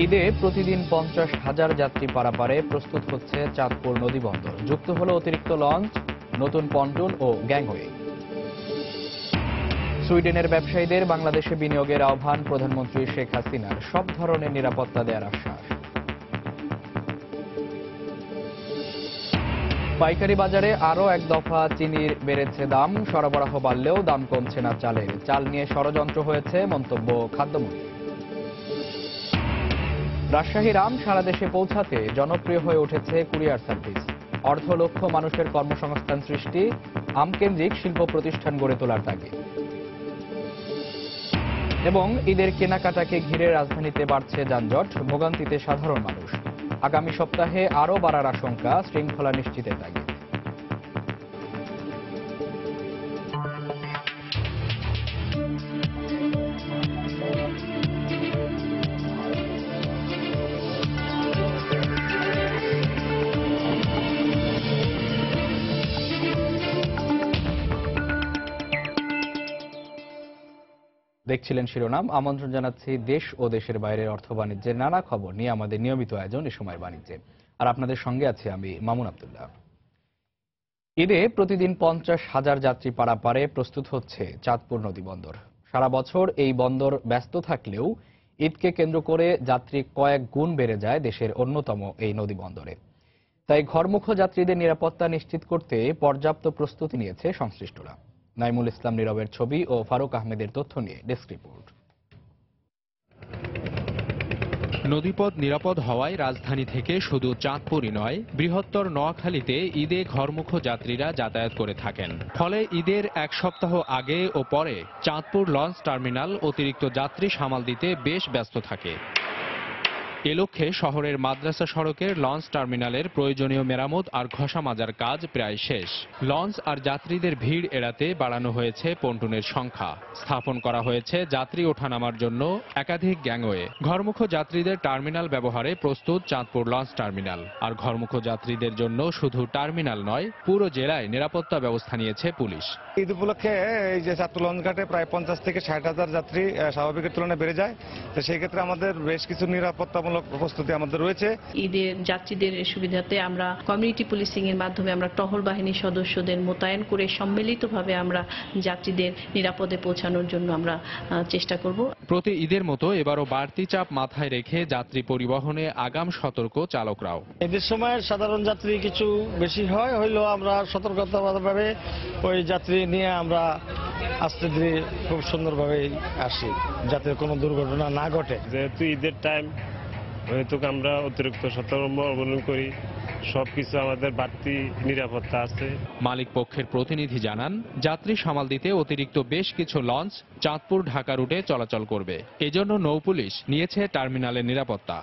ঈদে প্রতিদিন 50,000 যাত্রী পারাপারে প্রস্তুত হচ্ছে চাঁদপুর নদীবন্দর। যুক্ত হলো অতিরিক্ত লঞ্চ, নতুন পন্টুন ও গ্যাংওয়ে। সুইডেনের ব্যবসায়ীদের বাংলাদেশে বিনিয়োগের আহ্বান, প্রধানমন্ত্রী শেখ হাসিনার সব ধরনের নিরাপত্তা দেওয়ার আশ্বাস। পাইকারি বাজারে আরও এক দফা চিনির বেড়েছে দাম, সরবরাহ বাড়লেও দাম কমছে না চালের। চাল নিয়ে ষড়যন্ত্র হয়েছে, মন্তব্য খাদ্যমন্ত্রী। রাজশাহীর আম সারা দেশে পৌঁছাতে জনপ্রিয় হয়ে উঠেছে কুরিয়ার সার্ভিস। অর্ধ লক্ষ মানুষের কর্মসংস্থান সৃষ্টি, আমকেন্দ্রিক শিল্প প্রতিষ্ঠান গড়ে তোলার তাগিদ। এবং ঈদের কেনাকাটাকে ঘিরে রাজধানীতে বাড়ছে যানজট, ভোগান্তিতে সাধারণ মানুষ। আগামী সপ্তাহে আরও বাড়ার আশঙ্কা, শৃঙ্খলা নিশ্চিতের তাগিদ। দেখছিলেন শিরোনাম। আমন্ত্রণ জানাচ্ছি দেশ ও দেশের বাইরের অর্থ বাণিজ্যের নানা খবর নিয়ে আমাদের নিয়মিত আয়োজন এ সময় বাণিজ্যে। আর আপনাদের সঙ্গে আছি আমি মামুন আব্দুল্লাহ। ঈদে প্রতিদিন 50,000 যাত্রী পারাপারে প্রস্তুত হচ্ছে চাঁদপুর নদীবন্দর। সারা বছর এই বন্দর ব্যস্ত থাকলেও ঈদকে কেন্দ্র করে যাত্রী কয়েক গুণ বেড়ে যায় দেশের অন্যতম এই নদীবন্দরে। তাই ঘরমুখ যাত্রীদের নিরাপত্তা নিশ্চিত করতে পর্যাপ্ত প্রস্তুতি নিয়েছে সংশ্লিষ্টরা। নাইমুল ইসলাম নীরবের ছবি ও ফারুক আহমেদের তথ্য নিয়ে ডেস্ক রিপোর্ট। নদীপথ নিরাপদ হওয়ায় রাজধানী থেকে শুধু চাঁদপুরই নয়, বৃহত্তর নোয়াখালীতে ঈদে ঘরমুখ যাত্রীরা যাতায়াত করে থাকেন। ফলে ঈদের এক সপ্তাহ আগে ও পরে চাঁদপুর লঞ্চ টার্মিনাল অতিরিক্ত যাত্রী সামাল দিতে বেশ ব্যস্ত থাকে। এ লক্ষ্যে শহরের মাদ্রাসা সড়কের লঞ্চ টার্মিনালের প্রয়োজনীয় মেরামত আর ঘষা মাজার কাজ প্রায় শেষ। লঞ্চ আর যাত্রীদের ভিড় এড়াতে বাড়ানো হয়েছে পন্টুনের সংখ্যা, স্থাপন করা হয়েছে যাত্রী ওঠানামার জন্য একাধিক গ্যাংওয়ে। ঘরমুখ যাত্রীদের টার্মিনাল ব্যবহারে প্রস্তুত চাঁদপুর লঞ্চ টার্মিনাল। আর ঘরমুখ যাত্রীদের জন্য শুধু টার্মিনাল নয়, পুরো জেলায় নিরাপত্তা ব্যবস্থা নিয়েছে পুলিশ। ঈদ উপলক্ষে এই যে চাঁদপুর লঞ্চ ঘাটে প্রায় 50 থেকে 60,000 যাত্রী স্বাভাবিকের তুলনায় বেড়ে যায়। তো সেই ক্ষেত্রে আমাদের বেশ কিছু নিরাপত্তামূলক প্রস্তুতি আমাদের রয়েছে। ঈদের যাত্রীদের সুবিধাতে আমরা কমিউনিটি পুলিশিং এর মাধ্যমে আমরা টহল বাহিনীর সদস্যদের মোতায়েন করে সম্মিলিতভাবে আমরা যাত্রীদের নিরাপদে পৌঁছানোর জন্য আমরা চেষ্টা করব। প্রতি ঈদের মতো এবারও বাড়তি চাপ মাথায় রেখে যাত্রী পরিবহনে আগাম সতর্ক চালকরাও। ঈদের সময় সাধারণ যাত্রী কিছু বেশি হইলেও আমরা সতর্কতাভাবে ওই যাত্রী নিয়ে আমরা আস্তে ধীরে খুব সুন্দরভাবে আসি, যাতে কোনো দুর্ঘটনা না ঘটে। যেহেতু ঈদের টাইম, হয়তো আমরা অতিরিক্ত সতর্ক অবলম্বন করি, সবকিছু আমাদের বাড়তি নিরাপত্তা আছে। মালিক পক্ষের প্রতিনিধি জানান, যাত্রী সামাল দিতে অতিরিক্ত বেশ কিছু লঞ্চ চাঁদপুর ঢাকা রুটে চলাচল করবে। এজন্য নৌপুলিশ নিয়েছে টার্মিনালের নিরাপত্তা।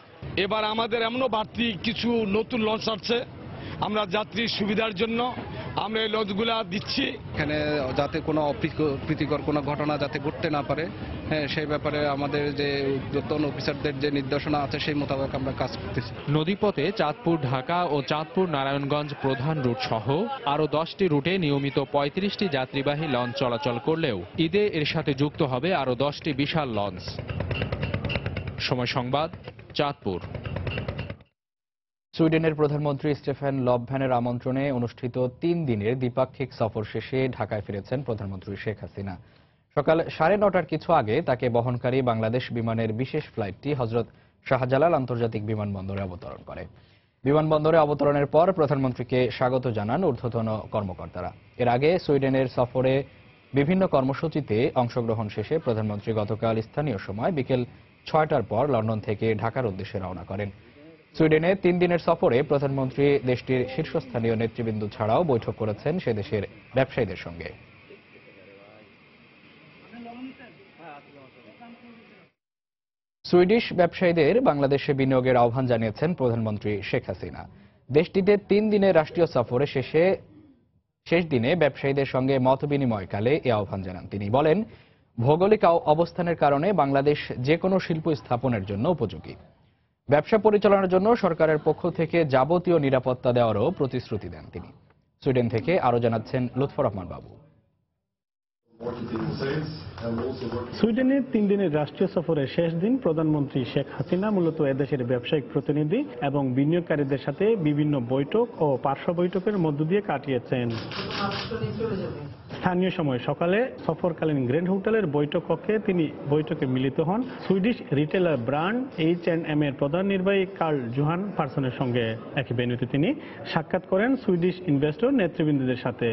এবার আমাদের এমনও বাড়তি কিছু নতুন লঞ্চ আসছে, আমরা যাত্রীর সুবিধার জন্য আমরা এই লঞ্চগুলা দিচ্ছি। এখানে যাতে কোনো অপ্রীতিকর কোনো ঘটনা যাতে ঘটতে না পারে, সেই ব্যাপারে আমাদের যে ঊর্ধ্বতন অফিসারদের যে নির্দেশনা আছে সেই মোতাবেক আমরা কাজ করতেছি। নদীপথে চাঁদপুর ঢাকা ও চাঁদপুর নারায়ণগঞ্জ প্রধান রুট সহ আরও 10টি রুটে নিয়মিত 35টি যাত্রীবাহী লঞ্চ চলাচল করলেও ঈদে এর সাথে যুক্ত হবে আরও 10টি বিশাল লঞ্চ। সময় সংবাদ, চাঁদপুর। সুইডেনের প্রধানমন্ত্রী স্টেফান লফভেনের আমন্ত্রণে অনুষ্ঠিত 3 দিনের দ্বিপাক্ষিক সফর শেষে ঢাকায় ফিরেছেন প্রধানমন্ত্রী শেখ হাসিনা। সকাল 9:30টার কিছু আগে তাকে বহনকারী বাংলাদেশ বিমানের বিশেষ ফ্লাইটটি হজরত শাহজালাল আন্তর্জাতিক বিমানবন্দরে অবতরণ করে। বিমানবন্দরে অবতরণের পর প্রধানমন্ত্রীকে স্বাগত জানান ঊর্ধ্বতন কর্মকর্তারা। এর আগে সুইডেনের সফরে বিভিন্ন কর্মসূচিতে অংশগ্রহণ শেষে প্রধানমন্ত্রী গতকাল স্থানীয় সময় বিকেল 6টার পর লন্ডন থেকে ঢাকার উদ্দেশ্যে রওনা করেন। সুইডেনে 3 দিনের সফরে প্রধানমন্ত্রী দেশটির শীর্ষস্থানীয় নেতৃবৃন্দ ছাড়াও বৈঠক করেছেন সে দেশের ব্যবসায়ীদের সঙ্গে। সুইডিশ ব্যবসায়ীদের বাংলাদেশে বিনিয়োগের আহ্বান জানিয়েছেন প্রধানমন্ত্রী শেখ হাসিনা। দেশটিতে 3 দিনের রাষ্ট্রীয় সফরে শেষ দিনে ব্যবসায়ীদের সঙ্গে মতবিনিময়কালে এ আহ্বান জানান তিনি। বলেন, ভৌগোলিক অবস্থানের কারণে বাংলাদেশ যে কোনো শিল্প স্থাপনের জন্য উপযোগী। ব্যবসা পরিচালনার জন্য সরকারের পক্ষ থেকে যাবতীয় নিরাপত্তা দেওয়ারও প্রতিশ্রুতি দেন তিনি। সুইডেন থেকে আরো জানাচ্ছেন লুৎফর রহমান বাবু। সুইডেনের 3 দিনের রাষ্ট্রীয় সফরের শেষ দিন প্রধানমন্ত্রী শেখ হাসিনা মূলত এদেশের ব্যবসায়িক প্রতিনিধি এবং বিনিয়োগকারীদের সাথে বিভিন্ন বৈঠক ও পার্শ্ব বৈঠকের মধ্য দিয়ে কাটিয়েছেন। স্থানীয় সময় সকালে সফরকালীন গ্র্যান্ড হোটেলের বৈঠক কক্ষে তিনি বৈঠকে মিলিত হন সুইডিশ রিটেলার ব্র্যান্ড H&M এর প্রধান নির্বাহী কার্ল জোহান পার্সনের সঙ্গে। একই ভেন্যুতে তিনি সাক্ষাৎ করেন সুইডিশ ইনভেস্টর নেতৃবৃন্দদের সাথে।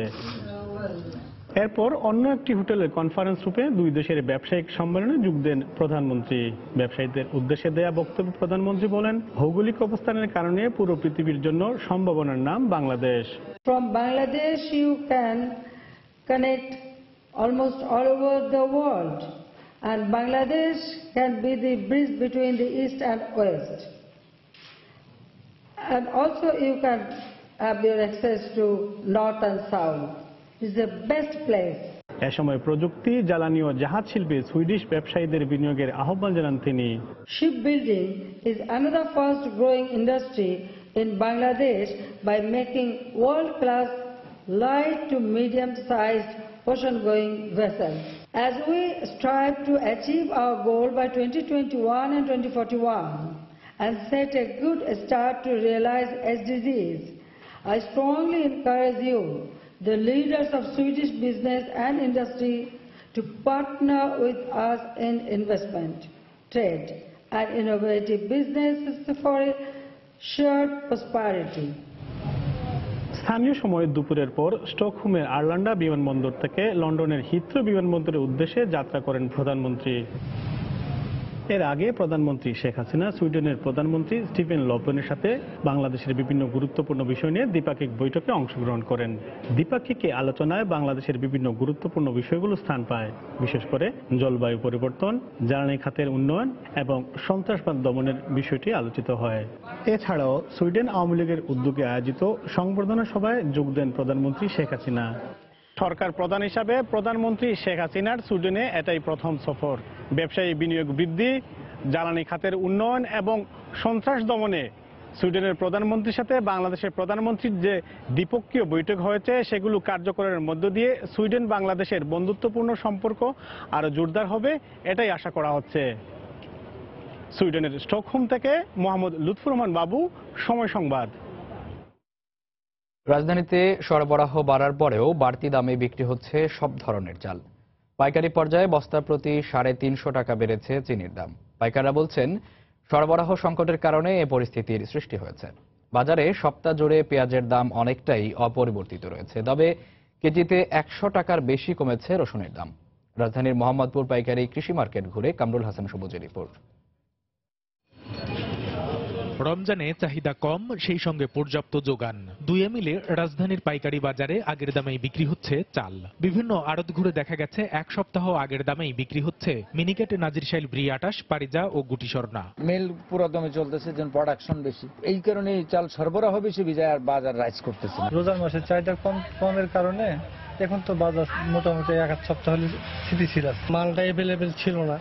এরপর অন্য একটি হোটেলের কনফারেন্স রুমে দুই দেশের ব্যবসায়িক সম্মেলনে যোগ দেন প্রধানমন্ত্রী। ব্যবসায়ীদের উদ্দেশ্যে দেয়া বক্তব্যে প্রধানমন্ত্রী বলেন, ভৌগোলিক অবস্থানের কারণে পুরো পৃথিবীর জন্য সম্ভাবনার নাম Bangladesh. From Bangladesh you can connect almost all over the world, and Bangladesh can be the bridge between the east and west, and also you can have your access to north and south. It's the best place. এ সময় প্রযুক্তি, জ্বালানি ও জাহাজ শিল্পে Swedish ব্যবসায়ীদের বিনিয়োগের আহ্বান জানান তিনি। Shipbuilding is another fast growing industry in Bangladesh by making world-class light to medium-sized ocean-going vessels. As we strive to achieve our goal by 2021 and 2041 and set a good start to realize SDGs, I strongly encourage you, the leaders of Swedish business and industry, to partner with us in investment, trade and innovative businesses for a shared prosperity. স্থানীয় সময় দুপুরের পর স্টকহোমের আর্লান্ডা বিমানবন্দর থেকে লন্ডনের Heathrow বিমানবন্দরের উদ্দেশ্যে যাত্রা করেন প্রধানমন্ত্রী। এর আগে প্রধানমন্ত্রী শেখ হাসিনা সুইডেনের প্রধানমন্ত্রী স্টিফেন লফভেনের সাথে বাংলাদেশের বিভিন্ন গুরুত্বপূর্ণ বিষয় নিয়ে দ্বিপাক্ষিক বৈঠকে অংশগ্রহণ করেন। দ্বিপাক্ষিক আলোচনায় বাংলাদেশের বিভিন্ন গুরুত্বপূর্ণ বিষয়গুলো স্থান পায়, বিশেষ করে জলবায়ু পরিবর্তন, জ্বালানি খাতের উন্নয়ন এবং সন্ত্রাসবাদ দমনের বিষয়টি আলোচিত হয়। এছাড়াও সুইডেন আওয়ামী লীগের উদ্যোগে আয়োজিত সংবর্ধনা সভায় যোগ দেন প্রধানমন্ত্রী শেখ হাসিনা। সরকার প্রধান হিসাবে প্রধানমন্ত্রী শেখ হাসিনার সুইডেনে এটাই প্রথম সফর। ব্যবসায়ী বিনিয়োগ বৃদ্ধি, জ্বালানি খাতের উন্নয়ন এবং সন্ত্রাস দমনে সুইডেনের প্রধানমন্ত্রীর সাথে বাংলাদেশের প্রধানমন্ত্রীর যে দ্বিপক্ষীয় বৈঠক হয়েছে সেগুলো কার্যকরের মধ্য দিয়ে সুইডেন বাংলাদেশের বন্ধুত্বপূর্ণ সম্পর্ক আরো জোরদার হবে, এটাই আশা করা হচ্ছে। সুইডেনের স্টকহোম থেকে মোহাম্মদ লুৎফুর রহমান বাবু, সময় সংবাদ। রাজধানীতে সরবরাহ বাড়ার পরেও বাড়তি দামে বিক্রি হচ্ছে সব ধরনের চাল। পাইকারি পর্যায়ে বস্তা প্রতি 350 টাকা বেড়েছে চিনির দাম। পাইকাররা বলছেন, সরবরাহ সংকটের কারণে এ পরিস্থিতির সৃষ্টি হয়েছে। বাজারে সপ্তাহ জুড়ে পেঁয়াজের দাম অনেকটাই অপরিবর্তিত রয়েছে, তবে কেজিতে 100 টাকার বেশি কমেছে রসুনের দাম। রাজধানীর মোহাম্মদপুর পাইকারি কৃষি মার্কেট ঘুরে কামরুল হাসান সবুজের রিপোর্ট। রমজানে চাহিদা কম, সেই সঙ্গে পর্যাপ্ত যোগান, দুয়ে মিলে রাজধানীর পাইকারি বাজারে আগের দামেই বিক্রি হচ্ছে চাল। বিভিন্ন আড়ত ঘুরে দেখা গেছে 1 সপ্তাহ আগের দামেই বিক্রি হচ্ছে মিনিকেট, নাজিরশাইল, ব্রিয়াটাস, পারিজা ও গুটিসরনা। মিল পুরো দমে চলতেছে, যেন প্রোডাকশন বেশি, এই কারণে চাল সরবরাহ বেশি বিজায় আর বাজার রাইজ করতেছে না। রোজার মাসে চাহিদা কমের কারণে এখন তো বাজার মোটামুটি 1 সপ্তাহ হলে স্থিতিশীল আছে। মালটা অ্যাভেলেবেল ছিল না,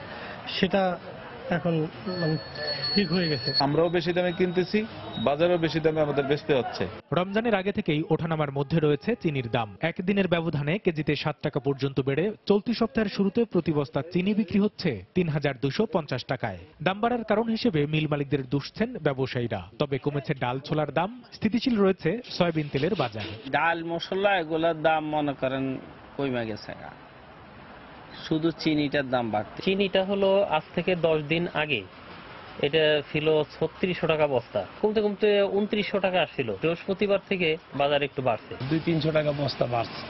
সেটা এখন ঠিক হয়ে গেছে। আমরাও বেশি দামে কিনতেছি, বাজারেও বেশি দামে আমাদের বেচতে হচ্ছে। রমজানের আগে থেকেই ওঠানামার মধ্যে রয়েছে চিনির দাম। একদিনের ব্যবধানে কেজিতে 7 টাকা পর্যন্ত বেড়ে চলতি সপ্তাহের শুরুতে প্রতি বস্তা চিনি বিক্রি হচ্ছে 3250 টাকায়। দাম বাড়ার কারণ হিসেবে মিল মালিকদের দুষছেন ব্যবসায়ীরা। তবে কমেছে ডাল, ছোলার দাম, স্থিতিশীল রয়েছে সয়াবিন তেলের বাজার। ডাল, মশলা এগুলোর দাম মনে করেন কমে গেছে, শুধু চিনিটার দাম বাড়ছে। চিনিটা হলো আজ থেকে 10 দিন আগে এটা ছিল 3600 টাকা বস্তা, কমতে কমতে 2900 টাকা আসছিল। বৃহস্পতিবার থেকে বাজার একটু বাড়ছে, 200-300 টাকা বস্তা বাড়ছে।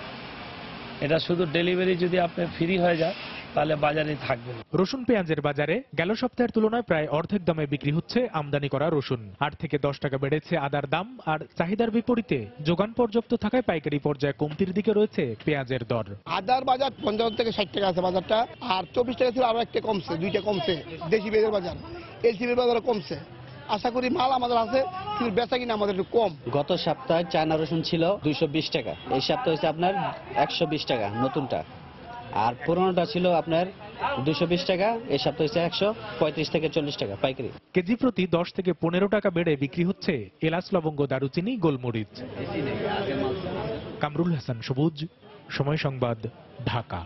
এটা শুধু ডেলিভারি যদি আপনি ফ্রি হয়ে যায় তাহলে বাজারে থাকবে না। রসুন পেঁয়াজের বাজারে গেল সপ্তাহের তুলনায় প্রায় অর্ধেক দামে বিক্রি হচ্ছে আমদানি করা রসুন। 8 থেকে 10 টাকা বেড়েছে আদার দাম। আর চাহিদার বিপরীতে যোগান পর্যাপ্ত থাকায় পাইকারি পর্যায়ে কমতির দিকে রয়েছে পেঁয়াজের দর। আদার বাজার 50 থেকে 60 টাকা আছে বাজারটা, আর 24 টাকা ছিল, আরো একটা কমছে, 2টা কমছে। দেশি পেঁয়াজের বাজার, এলসিবির বাজারও কমছে। আশা করি মাল আমাদের আছে, কিন্তু বেচা কিনা আমাদের একটু কম। গত সপ্তাহে চায়না রসুন ছিল 220 টাকা, এই সপ্তাহে হচ্ছে আপনার 120 টাকা নতুনটা, আর পুরোনোটা ছিল আপনার 220 টাকা, এই সপ্তাহে হচ্ছে 135 থেকে 40 টাকা পাইকারি। কেজি প্রতি 10 থেকে 15 টাকা বেড়ে বিক্রি হচ্ছে এলাচ, লবঙ্গ, দারুচিনি, গোলমরিচ। কামরুল হাসান সবুজ, সময় সংবাদ, ঢাকা।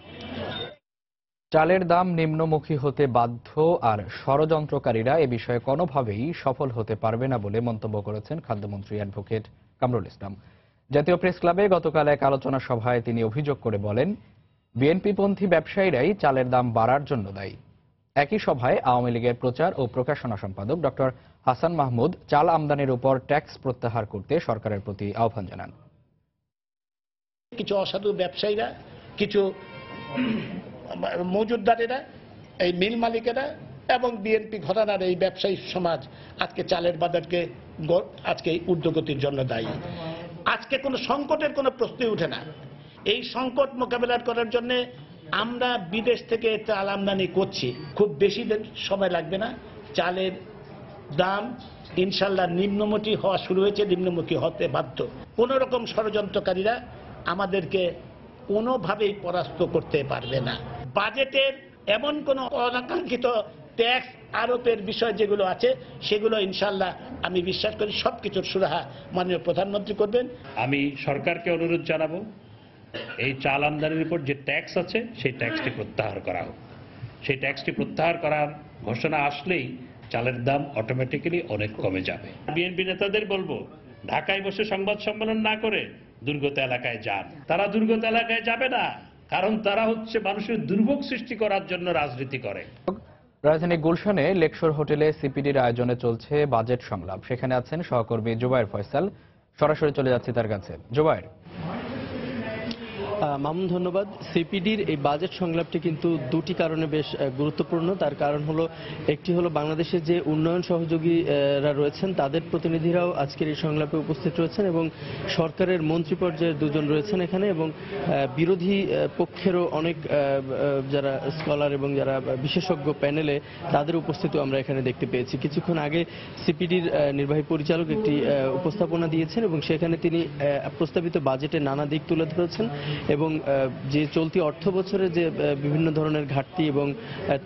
চালের দাম নিম্নমুখী হতে বাধ্য আর ষড়যন্ত্রকারীরা এ বিষয়ে কোনোভাবেই সফল হতে পারবে না বলে মন্তব্য করেছেন খাদ্যমন্ত্রী অ্যাডভোকেট কামরুল ইসলাম। জাতীয় প্রেস ক্লাবে গতকাল এক আলোচনা সভায় তিনি অভিযোগ করে বলেন, বিএনপিপন্থী ব্যবসায়ীরাই চালের দাম বাড়ার জন্য দায়ী। একই সভায় আওয়ামী লীগের প্রচার ও প্রকাশনা সম্পাদক ডক্টর হাসান মাহমুদ চাল আমদানির উপর ট্যাক্স প্রত্যাহার করতে সরকারের প্রতি আহ্বান জানান। কিছু অসাধু ব্যবসায়ীরা, কিছু মজুতদারেরা, এই মিল মালিকেরা এবং বিএনপি ঘরানার এই ব্যবসায়ী সমাজ আজকে চালের বাজারকে আজকে ঊর্ধ্বগতির জন্য দায়ী। আজকে কোনো সংকটের কোনো প্রশ্নই উঠে না। এই সংকট মোকাবেলা করার জন্য আমরা বিদেশ থেকে চাল আমদানি করছি, খুব বেশি সময় লাগবে না। চালের দাম ইনশাল্লাহ নিম্নমুখী হওয়া শুরু হয়েছে, নিম্নমুখী হতে বাধ্য। কোন রকম ষড়যন্ত্রকারীরা আমাদেরকে কোনোভাবেই পরাস্ত করতে পারবে না। বাজেটের এমন কোন অনাকাঙ্ক্ষিত ট্যাক্স আরোপের বিষয় যেগুলো আছে সেগুলো ইনশাল্লাহ আমি বিশ্বাস করি সবকিছুর সুরাহা মাননীয় প্রধানমন্ত্রী করবেন। আমি সরকারকে অনুরোধ জানাবো, এই চাল আমদানির উপর যে ট্যাক্স আছে সেই ট্যাক্সটি প্রত্যাহার করা হোক। সেই ট্যাক্সটি প্রত্যাহার করার ঘোষণা আসলেই চালের দাম অটোমেটিক্যালি অনেক কমে যাবে। বিএনপি নেতাদের বলবো, ঢাকায় বসে সংবাদ সম্মেলন না করে দুর্গত এলাকায় যান। তারা দুর্গত এলাকায় যাবে না, কারণ তারা হচ্ছে মানুষের দুর্ভোগ সৃষ্টি করার জন্য রাজনীতি করে। রাজধানী গুলশানে লেকশোর হোটেলে সিপিডির আয়োজনে চলছে বাজেট সংলাপ। সেখানে আছেন সহকর্মী জুবায়ের ফয়সাল। সরাসরি চলে যাচ্ছি তার কাছে। জুবায়ের। মামুন, ধন্যবাদ। সিপিডির এই বাজেট সংলাপটি কিন্তু দুটি কারণে বেশ গুরুত্বপূর্ণ। তার কারণ হলো, একটি হলো বাংলাদেশের যে উন্নয়ন সহযোগীরা রয়েছেন তাদের প্রতিনিধিরাও আজকের এই সংলাপে উপস্থিত রয়েছেন এবং সরকারের মন্ত্রী পর্যায়ের দুজন রয়েছেন এখানে, এবং বিরোধী পক্ষেরও অনেক যারা স্কলার এবং যারা বিশেষজ্ঞ প্যানেলে তাদের উপস্থিতিও আমরা এখানে দেখতে পেয়েছি। কিছুক্ষণ আগে সিপিডির নির্বাহী পরিচালক একটি উপস্থাপনা দিয়েছেন এবং সেখানে তিনি প্রস্তাবিত বাজেটের নানা দিক তুলে ধরেছেন এবং যে চলতি অর্থ বছরে যে বিভিন্ন ধরনের ঘাটতি এবং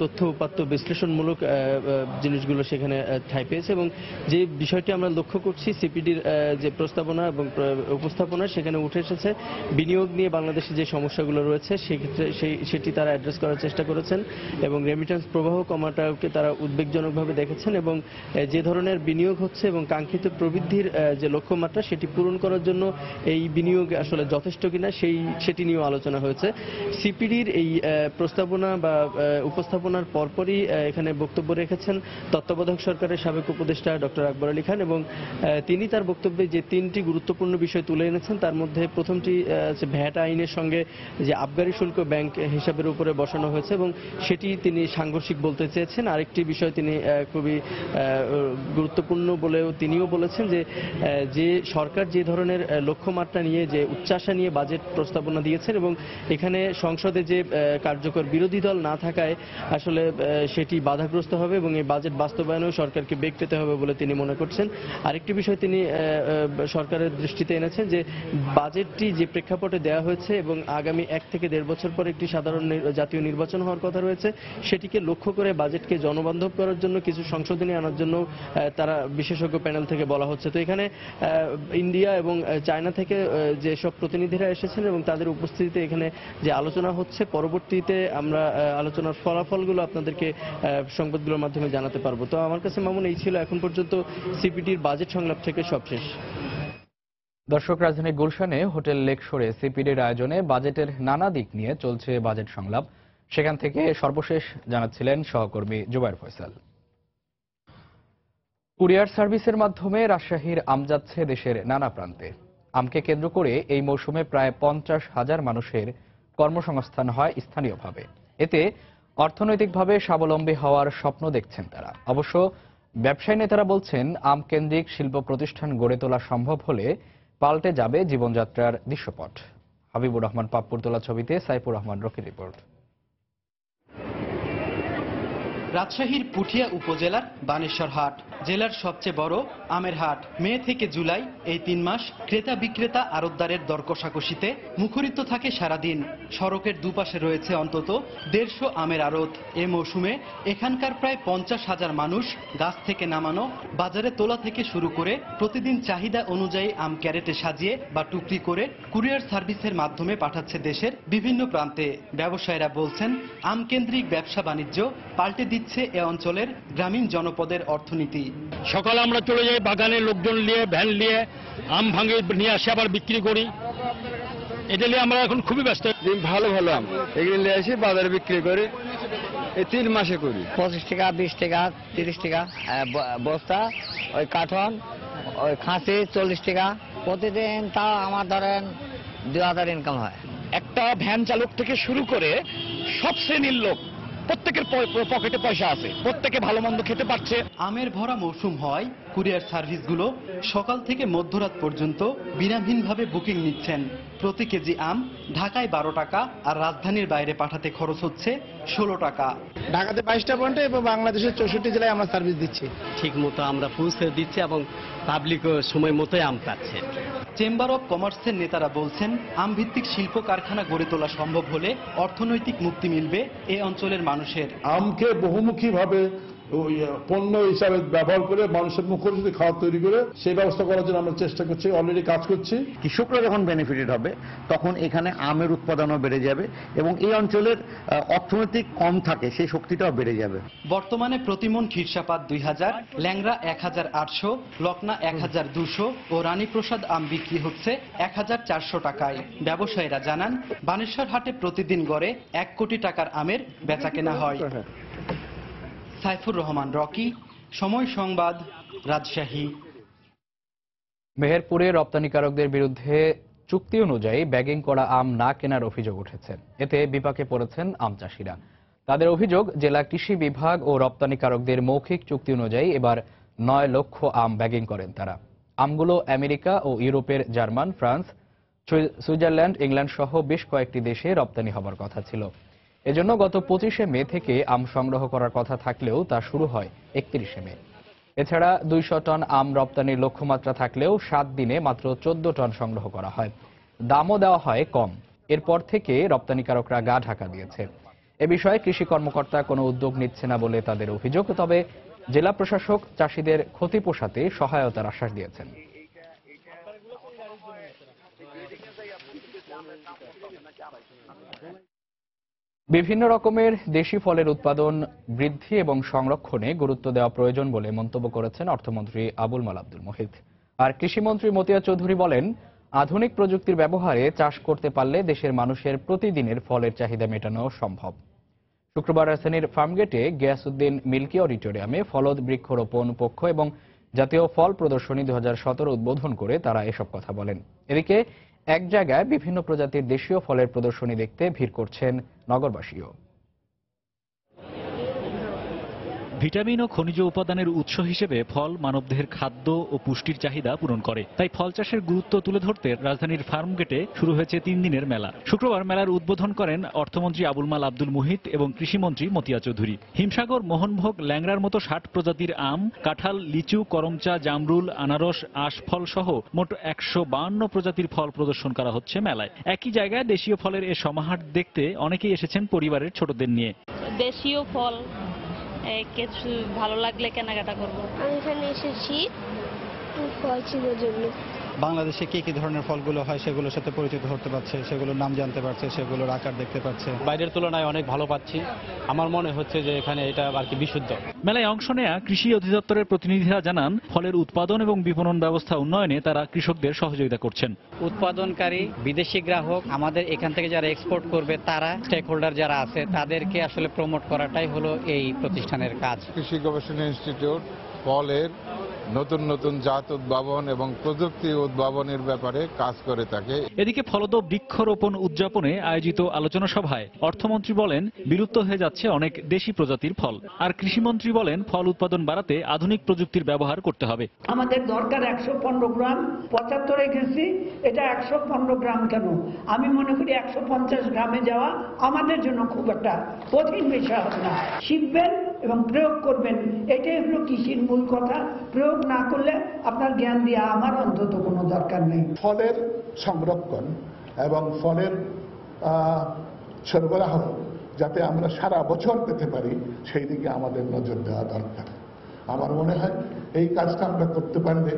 তথ্য উপাত্ত বিশ্লেষণমূলক জিনিসগুলো সেখানে ঠাঁই পেয়েছে। এবং যে বিষয়টি আমরা লক্ষ্য করছি সিপিডির যে প্রস্তাবনা এবং উপস্থাপনা, সেখানে উঠে এসেছে বিনিয়োগ নিয়ে বাংলাদেশে যে সমস্যাগুলো রয়েছে সেক্ষেত্রে সেটি তারা অ্যাড্রেস করার চেষ্টা করেছেন এবং রেমিটেন্স প্রবাহ কমাটাকে তারা উদ্বেগজনকভাবে দেখেছেন এবং যে ধরনের বিনিয়োগ হচ্ছে এবং কাঙ্ক্ষিত প্রবৃদ্ধির যে লক্ষ্যমাত্রা সেটি পূরণ করার জন্য এই বিনিয়োগ আসলে যথেষ্ট কিনা সেটি নিয়েও আলোচনা হয়েছে। সিপিডির এই প্রস্তাবনা বা উপস্থাপনার পরপরই এখানে বক্তব্য রেখেছেন তত্ত্বাবধায়ক সরকারের সাবেক উপদেষ্টা ডক্টর আকবর আলী খান এবং তিনি তার বক্তব্যে যে তিনটি গুরুত্বপূর্ণ বিষয় তুলে এনেছেন তার মধ্যে প্রথমটি ভ্যাট আইনের সঙ্গে যে আবগারি শুল্ক ব্যাংক হিসাবের উপরে বসানো হয়েছে এবং সেটি তিনি সাংঘর্ষিক বলতে চেয়েছেন। আরেকটি বিষয় তিনি খুবই গুরুত্বপূর্ণ বলেও তিনিও বলেছেন যে সরকার যে ধরনের লক্ষ্যমাত্রা নিয়ে যে উচ্চাশা নিয়ে বাজেট প্রস্তাবনা দিয়েছেন এবং এখানে সংসদে যে কার্যকর বিরোধী দল না থাকায় আসলে সেটি বাধাগ্রস্ত হবে এবং এই বাজেট বাস্তবায়নেও সরকারকে বেগ পেতে হবে বলে তিনি মনে করছেন। আরেকটি বিষয় তিনি সরকারের দৃষ্টিতে এনেছেন যে বাজেটটি যে প্রেক্ষাপটে দেওয়া হয়েছে এবং আগামী 1 থেকে 1.5 বছর পর একটি সাধারণ জাতীয় নির্বাচন হওয়ার কথা রয়েছে, সেটিকে লক্ষ্য করে বাজেটকে জনবান্ধব করার জন্য কিছু সংশোধনী আনার জন্য তারা বিশেষজ্ঞ প্যানেল থেকে বলা হচ্ছে। তো এখানে ইন্ডিয়া এবং চায়না থেকে যেসব প্রতিনিধিরা এসেছেন এবং তাদের উপস্থিতিতে এখানে যে আলোচনা হচ্ছে, পরবর্তীতে আমরা আলোচনার ফলাফলগুলো আপনাদেরকে সংবাদগুলোর মাধ্যমে জানাতে পারবো। তো আমার কাছে মামুন এই ছিল এখন পর্যন্ত সিপিডির বাজেট সংলাপ থেকে সবশেষ। দর্শক, রাজধানী গুলশানে হোটেল লেকশোরে সিপিডির আয়োজনে বাজেটের নানা দিক নিয়ে চলছে বাজেট সংলাপ। সেখান থেকে সর্বশেষ জানাচ্ছিলেন সহকর্মী জুবায়ের ফয়সাল। কুরিয়ার সার্ভিসের মাধ্যমে রাজশাহীর আম যাচ্ছে দেশের নানা প্রান্তে। আমকে কেন্দ্র করে এই মৌসুমে প্রায় 50,000 মানুষের কর্মসংস্থান হয় স্থানীয়ভাবে। এতে অর্থনৈতিকভাবে স্বাবলম্বী হওয়ার স্বপ্ন দেখছেন তারা। অবশ্য ব্যবসায়ী নেতারা বলছেন, আম কেন্দ্রিক শিল্প প্রতিষ্ঠান গড়ে তোলা সম্ভব হলে পাল্টে যাবে জীবনযাত্রার দৃশ্যপট। হাবিবুর রহমান পাপ্পুর তোলা ছবিতে সাইফুর রহমান রকির রিপোর্ট। রাজশাহীর পুঠিয়া উপজেলার বানেশ্বর হাট। জেলার সবচেয়ে বড় আমের হাট। মে থেকে জুলাই এই 3 মাস ক্রেতা বিক্রেতা আড়তদারের দর কষাকষিতে মুখরিত থাকে সারাদিন। সড়কের দুপাশে রয়েছে অন্তত 150 আমের আড়ত। এ মৌসুমে এখানকার প্রায় 50,000 মানুষ গাছ থেকে নামানো, বাজারে তোলা থেকে শুরু করে প্রতিদিন চাহিদা অনুযায়ী আম ক্যারেটে সাজিয়ে বা টুকরি করে কুরিয়ার সার্ভিসের মাধ্যমে পাঠাচ্ছে দেশের বিভিন্ন প্রান্তে। ব্যবসায়ীরা বলছেন, আম কেন্দ্রিক ব্যবসা বাণিজ্য পাল্টে দিচ্ছে এ অঞ্চলের গ্রামীণ জনপদের অর্থনীতি। সকালে আমরা চলে যাই বাগানে, লোকজন নিয়ে ভ্যান নিয়ে আম ভাঙে নিয়ে আসে আবার বিক্রি করি। এটা নিয়ে আমরা এখন খুবই ব্যস্ত। ভালো ভালো আম এগুলো নিয়ে আসি বাজারে বিক্রি করি, এই 3 মাসে করি। 25 টাকা, 20 টাকা, 30 টাকা বস্তা। ওই কাঠন, ওই খাসি 40 টাকা প্রতিদিন। তাও আমার ধরেন 2000 ইনকাম হয়। একটা ভ্যান চালক থেকে শুরু করে সব শ্রেণীর লোক, প্রত্যেকের পকেটে পয়সা আছে, প্রত্যেকে ভালো মন্দ খেতে পারছে। আমের ভরা মৌসুম হয়, কুরিয়ার সার্ভিসগুলো সকাল থেকে মধ্যরাত পর্যন্ত বিরামহীনভাবে বুকিং নিচ্ছেন। প্রতি কেজি আম ঢাকায় 12 টাকা আর রাজধানীর বাইরে পাঠাতে খরচ হচ্ছে 16 টাকা। ঢাকাতে 22টা পয়েন্টে এবং বাংলাদেশের 64 জেলায় আমরা সার্ভিস দিচ্ছি। ঠিক মতো আমরা পৌঁছে দিচ্ছি এবং পাবলিকও সময় মতোই আম পাচ্ছে। চেম্বার অব কমার্সের নেতারা বলছেন, আম ভিত্তিক শিল্প কারখানা গড়ে তোলা সম্ভব হলে অর্থনৈতিক মুক্তি মিলবে এই অঞ্চলের মানুষের। আমকে বহুমুখীভাবে পণ্য হিসাবে ব্যবহার করে মানুষের মুখোমুখি খাবার তৈরি করে সেই ব্যবস্থা করার জন্য আমরা চেষ্টা করছি, অলরেডি কাজ করছি। কৃষকরা যখন বেনিফিটেড হবে তখন এখানে আমের উৎপাদনও বেড়ে যাবে এবং এই অঞ্চলের অর্থনৈতিক কম থাকে সেই শক্তিটাও বেড়ে যাবে। বর্তমানে প্রতিমন ক্ষীরসাপাত 2000, ল্যাংড়া 1800, লকনা 1200 ও রানীপ্রসাদ আম বিক্রি হচ্ছে 1400 টাকায়। ব্যবসায়ীরা জানান, বানেশ্বর হাটে প্রতিদিন গড়ে 1 কোটি টাকার আমের বেচাকেনা হয়। সাইফুর রহমান রকি, সময় সংবাদ, রাজশাহী। মেহেরপুরে রপ্তানিকারকদের বিরুদ্ধে চুক্তি অনুযায়ী ব্যাগিং করা আম না কেনার অভিযোগ উঠেছে। এতে বিপাকে পড়েছেন আম চাষিরা। তাদের অভিযোগ, জেলা কৃষি বিভাগ ও রপ্তানিকারকদের মৌখিক চুক্তি অনুযায়ী এবার 9 লক্ষ আম ব্যাগিং করেন তারা। আমগুলো আমেরিকা ও ইউরোপের জার্মান, ফ্রান্স, সুইজারল্যান্ড, ইংল্যান্ড সহ বেশ কয়েকটি দেশে রপ্তানি হবার কথা ছিল। এজন্য গত 25শে মে থেকে আম সংগ্রহ করার কথা থাকলেও তা শুরু হয় 31শে মে। এছাড়া 200 টন আম রপ্তানির লক্ষ্যমাত্রা থাকলেও 7 দিনে মাত্র 14 টন সংগ্রহ করা হয়। দামও দেওয়া হয় কম। এরপর থেকে রপ্তানিকারকরা গা ঢাকা দিয়েছে। এ বিষয়ে কৃষি কর্মকর্তা কোনো উদ্যোগ নিচ্ছে না বলে তাদের অভিযোগ। তবে জেলা প্রশাসক চাষিদের ক্ষতি পোষাতে সহায়তার আশ্বাস দিয়েছেন। বিভিন্ন রকমের দেশি ফলের উৎপাদন বৃদ্ধি এবং সংরক্ষণে গুরুত্ব দেওয়া প্রয়োজন বলে মন্তব্য করেছেন অর্থমন্ত্রী আবুল মাল আব্দুল মুহিত। আর কৃষিমন্ত্রী মতিয়া চৌধুরী বলেন, আধুনিক প্রযুক্তির ব্যবহারে চাষ করতে পারলে দেশের মানুষের প্রতিদিনের ফলের চাহিদা মেটানো সম্ভব। শুক্রবার রাজধানীর ফার্মগেটে গিয়াসউদ্দিন মিল্কি অডিটোরিয়ামে ফলদ বৃক্ষরোপণ পক্ষ এবং জাতীয় ফল প্রদর্শনী 2017 উদ্বোধন করে তারা এসব কথা বলেন। এদিকে এক জায়গায় বিভিন্ন প্রজাতির দেশীয় ফলের প্রদর্শনী দেখতে ভিড় করছেন নগরবাসীও। ভিটামিন ও খনিজ উপাদানের উৎস হিসেবে ফল মানবদেহের খাদ্য ও পুষ্টির চাহিদা পূরণ করে। তাই ফল চাষের গুরুত্ব তুলে ধরতে রাজধানীর ফার্মগেটে শুরু হয়েছে 3 দিনের মেলা। শুক্রবার মেলার উদ্বোধন করেন অর্থমন্ত্রী আবুল মাল আব্দুল মুহিত এবং কৃষিমন্ত্রী মতিয়া চৌধুরী। হিমসাগর, মোহনভোগ, ল্যাংড়ার মতো 60 প্রজাতির আম, কাঁঠাল, লিচু, করমচা, জামরুল, আনারস, আশফল সহ মোট 152 প্রজাতির ফল প্রদর্শন করা হচ্ছে মেলায়। একই জায়গায় দেশীয় ফলের এ সমাহার দেখতে অনেকেই এসেছেন পরিবারের ছোটদের নিয়ে। দেশীয় ফল কিছু ভালো লাগলে কেনাকাটা করবো। আমি এখানে এসেছি ফল চিনার জন্য। বাংলাদেশে কি কি ধরনের ফলগুলো হয় সেগুলোর সাথে পরিচিত হতে পারছে, সেগুলোর নাম জানতে পারছে, সেগুলোর আকার দেখতে পাচ্ছে। বাইরের তুলনায় অনেক ভালো পাচ্ছি। আমার মনে হচ্ছে যে এখানে এটা আর কি বিশুদ্ধ। মেলায় অংশ নেয়া কৃষি অধিদপ্তরের প্রতিনিধিরা জানান, ফলের উৎপাদন এবং বিপণন ব্যবস্থা উন্নয়নে তারা কৃষকদের সহযোগিতা করছেন। উৎপাদনকারী, বিদেশি গ্রাহক, আমাদের এখান থেকে যারা এক্সপোর্ট করবে তারা, স্টেক হোল্ডার যারা আছে তাদেরকে আসলে প্রমোট করাটাই হলো এই প্রতিষ্ঠানের কাজ। কৃষি গবেষণা ইনস্টিটিউট ফলের নতুন নতুন জাত উদ্ভাবন এবং প্রযুক্তি উদ্ভাবনের ব্যাপারে কাজ করে থাকে। এদিকে ফলদ বৃক্ষরোপণ উদযাপনে আয়োজিত আলোচনা সভায় অর্থমন্ত্রী বলেন, বিলুপ্ত হয়ে যাচ্ছে অনেক দেশি প্রজাতির ফল। আর কৃষিমন্ত্রী বলেন, ফল উৎপাদন বাড়াতে আধুনিক প্রযুক্তির ব্যবহার করতে হবে। আমাদের দরকার 115 গ্রাম, 75 গেছি, এটা 115 গ্রাম কেন? আমি মনে করি 150 গ্রামে যাওয়া আমাদের জন্য খুব একটা কঠিন বিষয় হবে না। শিখবেন, এবং প্রয়োগ করবেন, এটাই হলো কৃষির মূল কথা। প্রয়োগ না করলে আপনার জ্ঞান দিয়ে আমার অন্তত কোনো দরকার নেই। ফলের সংরক্ষণ এবং ফলের সরবরাহ যাতে আমরা সারা বছর পেতে পারি সেই দিকে আমাদের নজর দেওয়া দরকার। আমার মনে হয় এই কাজটা আমরা করতে পারলে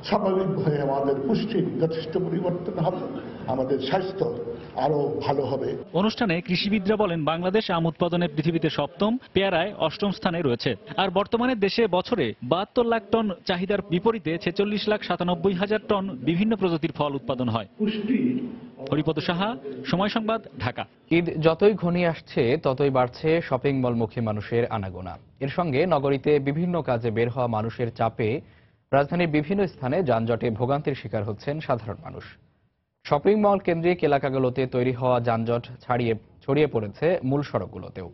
স্বাভাবিকভাবে আমাদের পুষ্টির যথেষ্ট পরিবর্তন হবে, আমাদের স্বাস্থ্য আরো ভালো হবে। অনুষ্ঠানে কৃষিবিদরা বলেন, বাংলাদেশ আম উৎপাদনে পৃথিবীতে 7ম, পেয়ারায় 8ম স্থানে রয়েছে। আর বর্তমানে দেশে বছরে 72 লাখ টন চাহিদার বিপরীতে 46,97,000 টন বিভিন্ন প্রজাতির ফল উৎপাদন হয়। হরিপদ সাহা, সময় সংবাদ, ঢাকা। ঈদ যতই ঘনিয়ে আসছে ততই বাড়ছে শপিং মলমুখী মানুষের আনাগোনা। এর সঙ্গে নগরীতে বিভিন্ন কাজে বের হওয়া মানুষের চাপে রাজধানীর বিভিন্ন স্থানে যানজটে ভোগান্তির শিকার হচ্ছেন সাধারণ মানুষ। শপিং মল কেন্দ্রিক এলাকাগুলোতে তৈরি হওয়া যানজট ছড়িয়ে পড়েছে মূল সড়কগুলোতেও।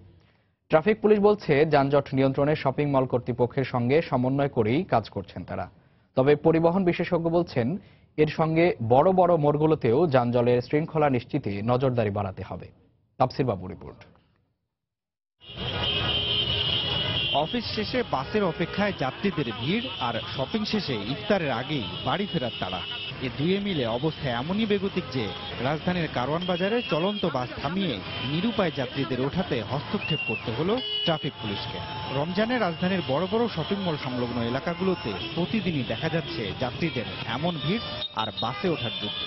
ট্রাফিক পুলিশ বলছে, যানজট নিয়ন্ত্রণে শপিং মল কর্তৃপক্ষের সঙ্গে সমন্বয় করেই কাজ করছেন তারা। তবে পরিবহন বিশেষজ্ঞ বলছেন, এর সঙ্গে বড় বড় মোড়গুলোতেও যানজটের শৃঙ্খলা নিশ্চিতে নজরদারি বাড়াতে হবে। তাফসির বাবু রিপোর্ট। অফিস শেষে বাসের অপেক্ষায় যাত্রীদের ভিড় আর শপিং শেষে ইফতারের আগেই বাড়ি ফেরার তাড়া, এ দুয়ে মিলে অবস্থা এমনই বেগতিক যে রাজধানীর কারওয়ান বাজারে চলন্ত বাস থামিয়ে নিরুপায় যাত্রীদের ওঠাতে হস্তক্ষেপ করতে হলো ট্রাফিক পুলিশকে। রমজানে রাজধানীর বড় বড় শপিং মল সংলগ্ন এলাকাগুলোতে প্রতিদিনই দেখা যাচ্ছে যাত্রীদের এমন ভিড় আর বাসে ওঠার যুদ্ধ।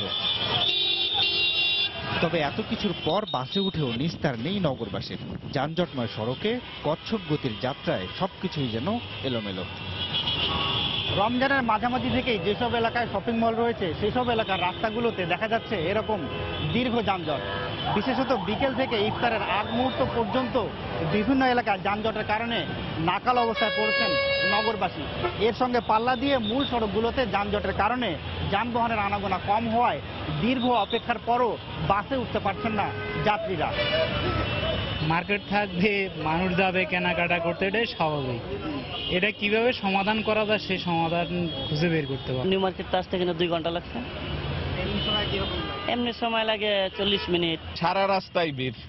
তবে এত কিছুর পর বাসে উঠেও নিস্তার নেই নগরবাসীর। যানজটময় সড়কে কচ্ছপ গতির যাত্রায় সবকিছুই যেন এলোমেলো। রমজানের মাঝামাঝি থেকেই যেসব এলাকায় শপিং মল রয়েছে সেসব এলাকার রাস্তাগুলোতে দেখা যাচ্ছে এরকম দীর্ঘ যানজট। বিশেষত বিকেল থেকে ইফতারের আগ মুহূর্ত পর্যন্ত বিভিন্ন এলাকায় যানজটের কারণে নাকাল অবস্থায় পড়েছেন নগরবাসী। এর সঙ্গে পাল্লা দিয়ে মূল সড়কগুলোতে যানজটের কারণে যানবাহনের আনাগোনা কম হওয়ায় দীর্ঘ অপেক্ষার পরও বাসে উঠতে পারছেন না যাত্রীরা। মার্কেট থাকবে, মানুষ যাবে কেনাকাটা করতে, এটাই স্বাভাবিক। এটা কিভাবে সমাধান করা যায় সেই সমাধান খুঁজে বের করতে হবে। নিউ মার্কেট তো আসতে কিনা 2 ঘন্টা লাগছে, এমনি সময় লাগে 40 মিনিট। সারা রাস্তায় ভিড়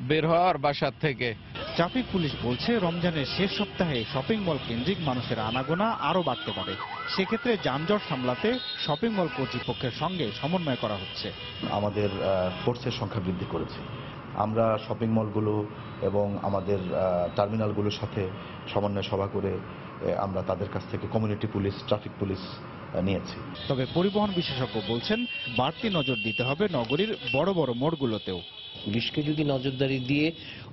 বের হওয়ার বাসার থেকে। ট্রাফিক পুলিশ বলছে, রমজানের শেষ সপ্তাহে শপিং মল কেন্দ্রিক মানুষের আনাগোনা আরো বাড়তে পারে। সেক্ষেত্রে যানজট সামলাতে শপিং মল কর্তৃপক্ষের সঙ্গে সমন্বয় করা হচ্ছে। আমাদের ফোর্সের সংখ্যা বৃদ্ধি করেছে। আমরা শপিং মলগুলো এবং আমাদের টার্মিনালগুলোর সাথে সমন্বয় সভা করে আমরা তাদের কাছ থেকে কমিউনিটি পুলিশ, ট্রাফিক পুলিশ নিয়েছি। তবে পরিবহন বিশেষজ্ঞ বলছেন, বাড়তি নজর দিতে হবে নগরীর বড় বড় মোড়গুলোতেও। পুলিশকে যদি নজরদারি দিয়ে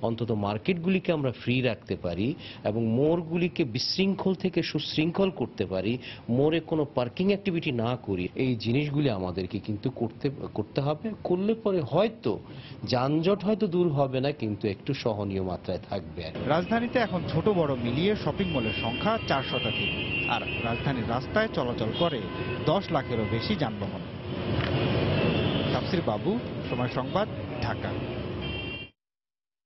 অন্তত মার্কেটগুলিকে আমরা ফ্রি রাখতে পারি এবং মোড়গুলিকে বিশৃঙ্খল থেকে সুশৃঙ্খল করতে পারি, মোড়ে কোনো পার্কিং অ্যাক্টিভিটি না করি, এই জিনিসগুলি আমাদেরকে কিন্তু করতে হবে। করলে পরে হয়তো যানজট হয়তো দূর হবে না, কিন্তু একটু সহনীয় মাত্রায় থাকবে। রাজধানীতে এখন ছোট বড় মিলিয়ে শপিং মলের সংখ্যা 4 শতাধিক, আর রাজধানীর রাস্তায় চলাচল করে 10 লাখেরও বেশি যানবাহন। তাফসির বাবু, সময় সংবাদ, ঢাকা।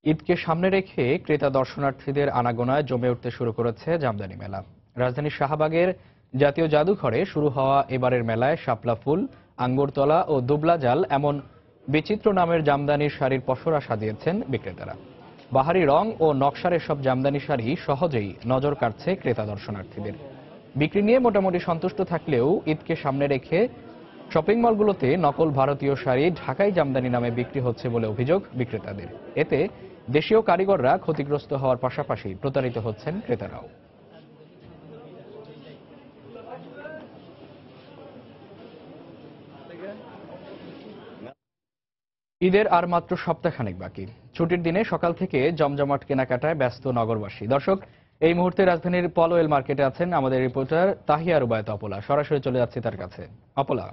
ঈদকে সামনে রেখে ক্রেতা দর্শনার্থীদের আনাগোনায় জমে উঠতে শুরু করেছে জামদানি মেলা। রাজধানীর শাহবাগের জাতীয় জাদুঘরে শুরু হওয়া এবারের মেলায় শাপলা ফুল, আঙ্গুরতলা ও দুবলা জাল এমন বিচিত্র নামের জামদানির শাড়ির পসরা সাজিয়েছেন বিক্রেতারা। বাহারি রং ও নকশার এসব জামদানি শাড়ি সহজেই নজর কাড়ছে ক্রেতা দর্শনার্থীদের। বিক্রি নিয়ে মোটামুটি সন্তুষ্ট থাকলেও ঈদকে সামনে রেখে শপিং মলগুলোতে নকল ভারতীয় শাড়ি ঢাকাই জামদানি নামে বিক্রি হচ্ছে বলে অভিযোগ বিক্রেতাদের। এতে দেশীয় কারিগররা ক্ষতিগ্রস্ত হওয়ার পাশাপাশি প্রতারিত হচ্ছেন ক্রেতারাও। ঈদের আর মাত্র সপ্তাহখানেক বাকি। ছুটির দিনে সকাল থেকে জমজমাট কেনাকাটায় ব্যস্ত নগরবাসী। দর্শক, এই মুহূর্তে রাজধানীর পলওয়েল মার্কেটে আছেন আমাদের রিপোর্টার তাহিয়া রুবায়েত অপলা। সরাসরি চলে যাচ্ছি তার কাছে। অপলা,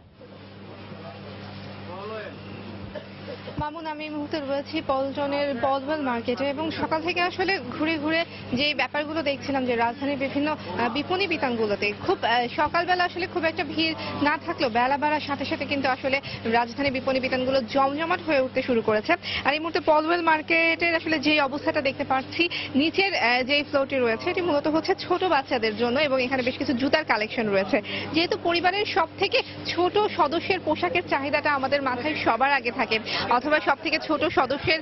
মামুন, আমি এই মুহূর্তে রয়েছি পল্টনের পলওয়েল মার্কেটে এবং সকাল থেকে আসলে ঘুরে ঘুরে যে ব্যাপারগুলো দেখছিলাম যে রাজধানীর বিভিন্ন বিপণী বিতানগুলোতে খুব সকালবেলা আসলে খুব একটা ভিড় না থাকলেও বেলা বাড়ার সাথে সাথে কিন্তু আসলে রাজধানীর বিপণী বিতানগুলো জমজমাট হয়ে উঠতে শুরু করেছে। আর এই মুহূর্তে পলওয়েল মার্কেটের আসলে যে অবস্থাটা দেখতে পাচ্ছি, নিচের যে ফ্লোরটি রয়েছে এটি মূলত হচ্ছে ছোট বাচ্চাদের জন্য এবং এখানে বেশ কিছু জুতার কালেকশন রয়েছে। যেহেতু পরিবারের সব থেকে ছোট সদস্যের পোশাকের চাহিদাটা আমাদের মাথায় সবার আগে থাকে, অথবা সব থেকে ছোট সদস্যের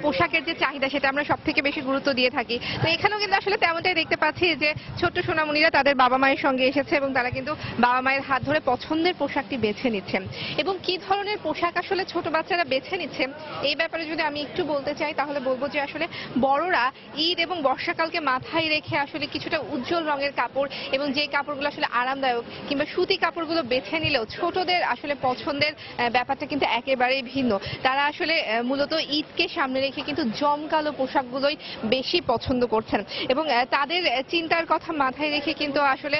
পোশাকের যে চাহিদা সেটা আমরা সব থেকে বেশি গুরুত্ব দিয়ে থাকি। তো এখানেও কিন্তু আসলে তেমনটাই দেখতে পাচ্ছি যে ছোট্ট সোনামণিরা তাদের বাবা মায়ের সঙ্গে এসেছে এবং তারা কিন্তু বাবা মায়ের হাত ধরে পছন্দের পোশাকটি বেছে নিচ্ছেন। এবং কি ধরনের পোশাক আসলে ছোট বাচ্চারা বেছে নিচ্ছে এই ব্যাপারে যদি আমি একটু বলতে চাই তাহলে বলবো যে আসলে বড়রা ঈদ এবং বর্ষাকালকে মাথায় রেখে আসলে কিছুটা উজ্জ্বল রঙের কাপড় এবং যে কাপড়গুলো আসলে আরামদায়ক কিংবা সুতি কাপড়গুলো বেছে নিলেও ছোটদের আসলে পছন্দের ব্যাপারটা কিন্তু একেবারেই ভিন্ন। তারা আসলে মূলত ঈদকে সামনে রেখে কিন্তু জমকালো পোশাকগুলোই বেশি পছন্দ করছেন এবং তাদের চিন্তার কথা মাথায় রেখে কিন্তু আসলে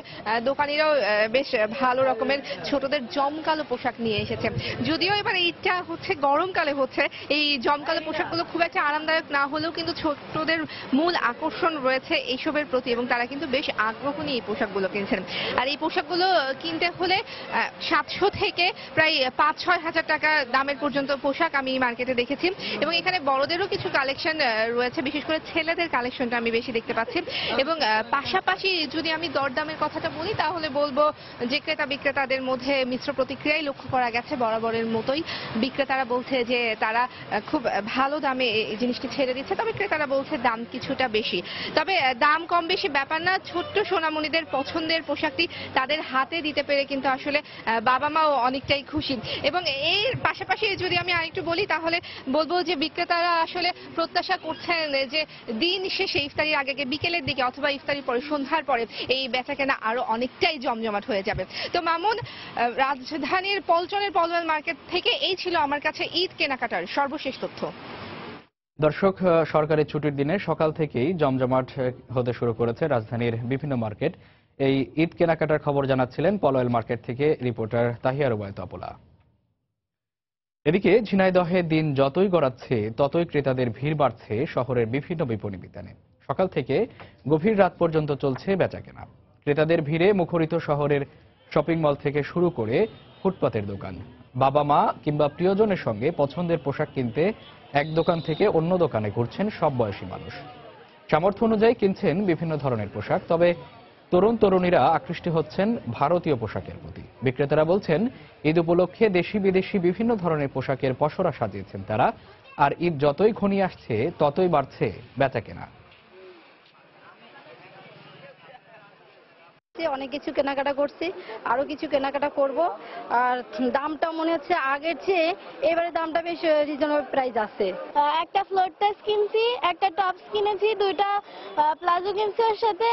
দোকানিরাও বেশ ভালো রকমের ছোটদের জমকালো পোশাক নিয়ে এসেছে। যদিও এবার ঈদটা হচ্ছে গরমকালে হচ্ছে, এই জমকালো পোশাকগুলো খুব একটা আরামদায়ক না হলেও কিন্তু ছোটদের মূল আকর্ষণ রয়েছে এইসবের প্রতি এবং তারা কিন্তু বেশ আগ্রহ নিয়ে এই পোশাকগুলো কিনছেন। আর এই পোশাকগুলো কিনতে হলে 700 থেকে প্রায় 5-6 হাজার টাকা দামের পর্যন্ত পোশাক আমি মার্কেটে দেখেছি এবং এখানে বড়দেরও কিছু কালেকশন রয়েছে, বিশেষ করে ছেলেদের কালেকশনটা আমি বেশি দেখতে পাচ্ছি। এবং পাশাপাশি যদি আমি দরদামের কথাটা বলি তাহলে বলবো যে ক্রেতা বিক্রেতাদের মধ্যে মিশ্র প্রতিক্রিয়াই লক্ষ্য করা গেছে। বরাবরের মতোই বিক্রেতারা বলছে যে তারা খুব ভালো দামে এই জিনিসটি ছেড়ে দিচ্ছে, তবে ক্রেতারা বলছে দাম কিছুটা বেশি। তবে দাম কম বেশি ব্যাপার না, ছোট্ট সোনামণিদের পছন্দের পোশাকটি তাদের হাতে দিতে পেরে কিন্তু আসলে বাবা মাও অনেকটাই খুশি। এবং এর পাশাপাশি যদি আমি আরেকটু বলি তাহলে বলবো যে বিক্রেতারা আসলে প্রত্যাশা করছেন যে দিন শেষে ইফতারির আগে বিকেলের দিকে অথবা ইফতারির পরে সন্ধ্যার পরে এই বেচাকেনা আরো অনেকটাই জমজমাট হয়ে যাবে। তো মামুন, রাজধানীর পল্টনের পলওয়েল মার্কেট থেকে এই ছিল আমার কাছে ঈদ কেনাকাটার সর্বশেষ তথ্য। দর্শক, সরকারি ছুটির দিনে সকাল থেকেই জমজমাট হতে শুরু করেছে রাজধানীর বিভিন্ন মার্কেট। এই ঈদ কেনাকাটার খবর জানাচ্ছিলেন পলওয়েল মার্কেট থেকে রিপোর্টার তাহিয়া রুবায়েত অপলা। এদিকে ঝিনাইদহে দিন যতই গড়াচ্ছে ততই ক্রেতাদের ভিড় বাড়ছে শহরের বিভিন্ন বিপণী বিতানে। সকাল থেকে গভীর রাত পর্যন্ত চলছে বেচাকেনা। ক্রেতাদের ভিড়ে মুখরিত শহরের শপিং মল থেকে শুরু করে ফুটপাতের দোকান। বাবা মা কিংবা প্রিয়জনের সঙ্গে পছন্দের পোশাক কিনতে এক দোকান থেকে অন্য দোকানে ঘুরছেন সব বয়সী মানুষ। সামর্থ্য অনুযায়ী কিনছেন বিভিন্ন ধরনের পোশাক, তবে তরুণ তরুণীরা আকৃষ্ট হচ্ছেন ভারতীয় পোশাকের প্রতি। বিক্রেতারা বলছেন ঈদ উপলক্ষে দেশি বিদেশি বিভিন্ন ধরনের পোশাকের পসরা সাজিয়েছেন তারা, আর ঈদ যতই ঘনিয়ে আসছে ততই বাড়ছে বেচাকেনা। অনেক কিছু কেনাকাটা করছি, আরো কিছু কেনাকাটা করব। আর দামটা মনে হচ্ছে আগের চেয়ে এবারে দামটা বেশ রিজনেবল প্রাইস আছে। একটা ফ্লোর টাচ কিনছি, একটা টপস কিনেছি, দুইটা প্লাজো কিনছি, ওর সাথে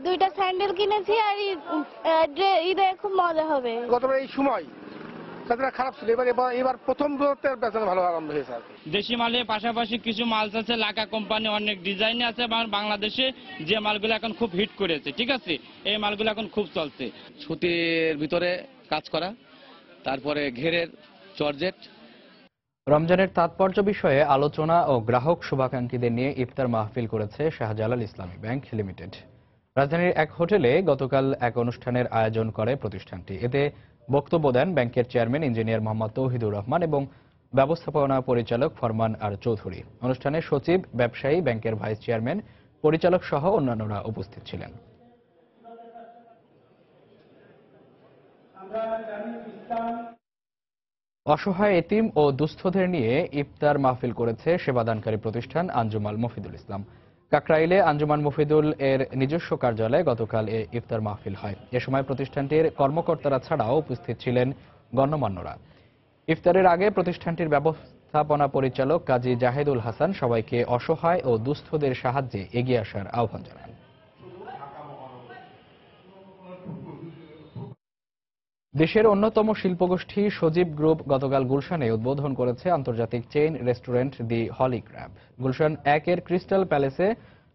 দুইটা স্যান্ডেল কিনেছি। আর ঈদে খুব মজা হবে। গতবার এই সময় খারাপ ছিল, এবার প্রথম বেচাটা ভালো আরম্ভ হয়েছে। দেশি মালের পাশাপাশি কিছু মাল আছে, লাকা কোম্পানি অনেক ডিজাইন আছে, বাংলাদেশে যে মালগুলো এখন খুব হিট করেছে, ঠিক আছে, এই মালগুলো এখন খুব চলছে। সুতির ভিতরে কাজ করা, তারপরে ঘেরের জর্জেট। রমজানের তাৎপর্য বিষয়ে আলোচনা ও গ্রাহক শুভাকাঙ্ক্ষীদের নিয়ে ইফতার মাহফিল করেছে শাহজালাল ইসলামী ব্যাংক লিমিটেড। রাজধানীর এক হোটেলে গতকাল এক অনুষ্ঠানের আয়োজন করে প্রতিষ্ঠানটি। এতে বক্তব্য দেন ব্যাংকের চেয়ারম্যান ইঞ্জিনিয়ার মোহাম্মদ তৌহিদুর রহমান এবং ব্যবস্থাপনা পরিচালক ফরমান আর চৌধুরী। অনুষ্ঠানে সচিব, ব্যবসায়ী, ব্যাংকের ভাইস চেয়ারম্যান, পরিচালক সহ অন্যান্যরা উপস্থিত ছিলেন। অসহায় এতিম ও দুস্থদের নিয়ে ইফতার মাহফিল করেছে সেবাদানকারী প্রতিষ্ঠান আঞ্জুমান মফিদুল ইসলাম। কাকরাইলে আঞ্জুমান মফিদুল এর নিজস্ব কার্যালয়ে গতকাল এ ইফতার মাহফিল হয়। এ সময় প্রতিষ্ঠানটির কর্মকর্তারা ছাড়াও উপস্থিত ছিলেন গণ্যমান্যরা। ইফতারের আগে প্রতিষ্ঠানটির ব্যবস্থাপনা পরিচালক কাজী জাহেদুল হাসান সবাইকে অসহায় ও দুস্থদের সাহায্যে এগিয়ে আসার আহ্বান জানান। দেশের অন্যতম শিল্পগোষ্ঠী সজীব গ্রুপ গতকাল গুলশানে উদ্বোধন করেছে আন্তর্জাতিক চেইন রেস্টুরেন্ট দি হলি ক্র্যাব। গুলশান 1-এর ক্রিস্টাল প্যালেসে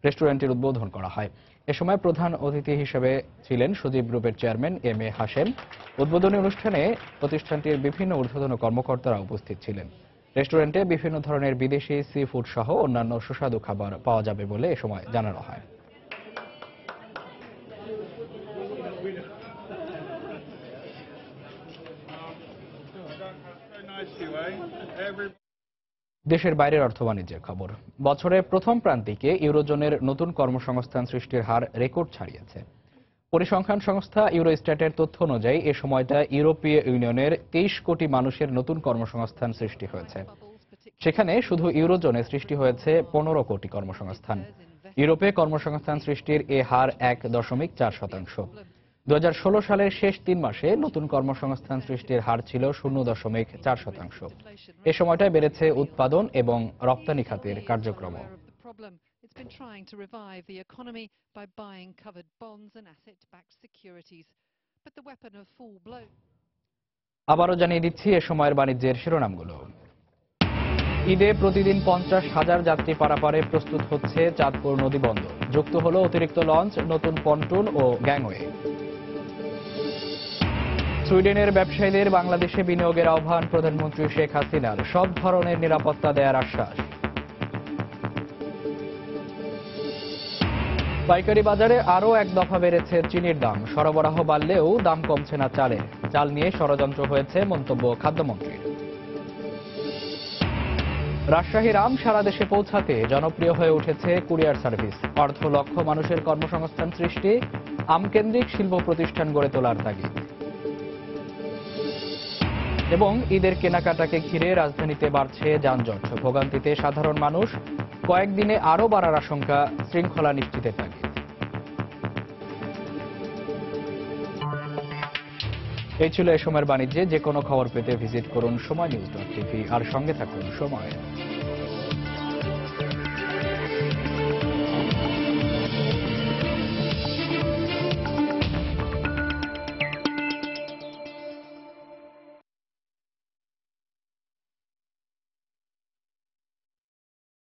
রেস্টুরেন্টের উদ্বোধন করা হয়। এ সময় প্রধান অতিথি হিসেবে ছিলেন সজীব গ্রুপের চেয়ারম্যান এম এ হাশেম। উদ্বোধনী অনুষ্ঠানে প্রতিষ্ঠানটির বিভিন্ন ঊর্ধ্বতন কর্মকর্তারা উপস্থিত ছিলেন। রেস্টুরেন্টে বিভিন্ন ধরনের বিদেশি সি ফুড সহ অন্যান্য সুস্বাদু খাবার পাওয়া যাবে বলে এ সময় জানানো হয়। দেশের বাইরের অর্থ বাণিজ্যের খবর। বছরের প্রথম প্রান্তিকে ইউরোজোনের নতুন কর্মসংস্থান সৃষ্টির হার রেকর্ড ছাড়িয়েছে। পরিসংখ্যান সংস্থা ইউরোস্ট্যাটের তথ্য অনুযায়ী এ সময়টা ইউরোপীয় ইউনিয়নের 23 কোটি মানুষের নতুন কর্মসংস্থান সৃষ্টি হয়েছে। সেখানে শুধু ইউরোজোনে সৃষ্টি হয়েছে 15 কোটি কর্মসংস্থান। ইউরোপে কর্মসংস্থান সৃষ্টির এ হার 1.4%। 2016 সালের শেষ 3 মাসে নতুন কর্মসংস্থান সৃষ্টির হার ছিল 0.4%। এ সময়টায় বেড়েছে উৎপাদন এবং রপ্তানি খাতের কার্যক্রম। It's been trying to revive the economy by buying covered bonds and asset-backed securities. But the weapon of full blow. আবারও জানিয়ে দিচ্ছি এ সময়ের বাণিজ্যের শিরোনামগুলো। ঈদে প্রতিদিন 50,000 যাত্রী পারাপারে প্রস্তুত হচ্ছে চাঁদপুর নদী বন্দর। যুক্ত হলো অতিরিক্ত লঞ্চ, নতুন পন্টুন ও গ্যাংওয়ে। সুইডেনের ব্যবসায়ীদের বাংলাদেশে বিনিয়োগের আহ্বান প্রধানমন্ত্রী শেখ হাসিনার, সব ধরনের নিরাপত্তা দেওয়ার আশ্বাস। পাইকারি বাজারে আরও এক দফা বেড়েছে চিনির দাম। সরবরাহ বাড়লেও দাম কমছে না চালের। চাল নিয়ে ষড়যন্ত্র হয়েছে, মন্তব্য খাদ্যমন্ত্রীর। রাজশাহীর আম সারা দেশে পৌঁছাতে জনপ্রিয় হয়ে উঠেছে কুরিয়ার সার্ভিস। 1.5 লক্ষ মানুষের কর্মসংস্থান সৃষ্টি, আমকেন্দ্রিক শিল্প প্রতিষ্ঠান গড়ে তোলার তাগিদ। এবং ঈদের কেনাকাটাকে ঘিরে রাজধানীতে বাড়ছে যানজট। ভোগান্তিতে সাধারণ মানুষ, কয়েকদিনে আরও বাড়ার আশঙ্কা, শৃঙ্খলা নিশ্চিতের তাগিদ। এই ছিল এ সময়ের বাণিজ্যে। যে কোনো খবর পেতে ভিজিট করুন সময় নিউজ.tv আর সঙ্গে থাকুন সময়।